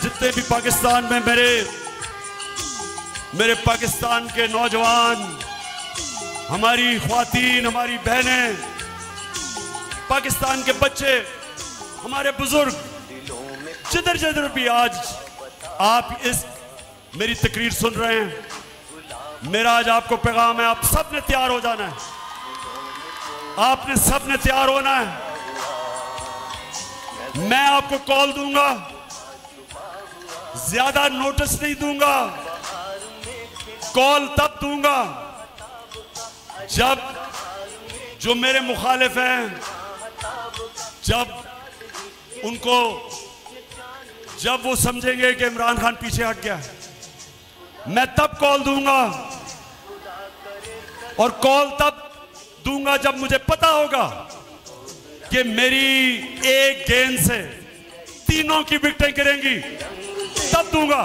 जितने भी पाकिस्तान में मेरे पाकिस्तान के नौजवान, हमारी ख्वातीन, हमारी बहनें, पाकिस्तान के बच्चे, हमारे बुजुर्ग, जिधर जिधर भी आज आप इस मेरी तकरीर सुन रहे हैं, मेरा आज आपको पैगाम है, आप सब ने तैयार हो जाना है। आपने सब ने तैयार होना है। मैं आपको कॉल दूंगा, ज्यादा नोटिस नहीं दूंगा। कॉल तब दूंगा जब जो मेरे मुखालिफ हैं, जब वो समझेंगे कि इमरान खान पीछे हट गया, मैं तब कॉल दूंगा। और कॉल तब दूंगा जब मुझे पता होगा कि मेरी एक गेंद से तीनों की विकेटें गिरेंगी, तब दूंगा।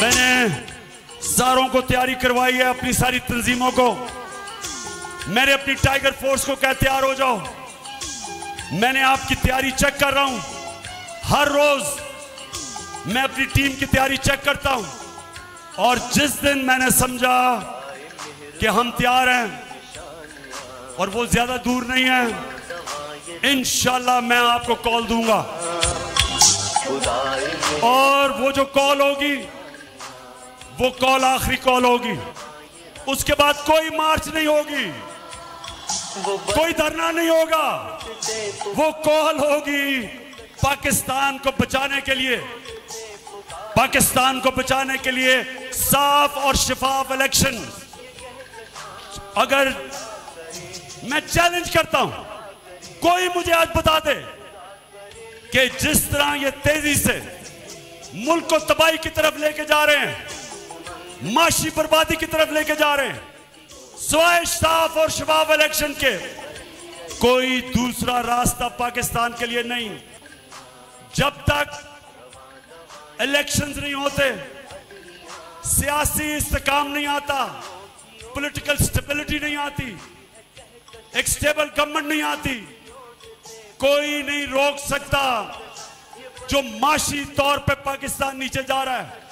मैंने सारों को तैयारी करवाई है, अपनी सारी तंजीमों को। मैंने अपनी टाइगर फोर्स को कहा तैयार हो जाओ। मैंने आपकी तैयारी चेक कर रहा हूं। हर रोज मैं अपनी टीम की तैयारी चेक करता हूं, और जिस दिन मैंने समझा कि हम तैयार हैं और वो ज्यादा दूर नहीं है, इंशाल्लाह मैं आपको कॉल दूंगा। और वो जो कॉल होगी, वो कॉल आखिरी कॉल होगी। उसके बाद कोई मार्च नहीं होगी, कोई धरना नहीं होगा। वो कॉल होगी पाकिस्तान को बचाने के लिए, पाकिस्तान को बचाने के लिए साफ और शफाफ इलेक्शन। अगर मैं चैलेंज करता हूं, कोई मुझे आज बता दे कि जिस तरह ये तेजी से मुल्क को तबाही की तरफ लेके जा रहे हैं, माशी बर्बादी की तरफ लेके जा रहे हैं, सिवाय साफ और शफाफ इलेक्शन के कोई दूसरा रास्ता पाकिस्तान के लिए नहीं। जब तक इलेक्शंस नहीं होते, सियासी इस्तेकाम नहीं आता, पॉलिटिकल स्टेबिलिटी नहीं आती, एक स्टेबल गवर्नमेंट नहीं आती, कोई नहीं रोक सकता जो माशी तौर पे पाकिस्तान नीचे जा रहा है।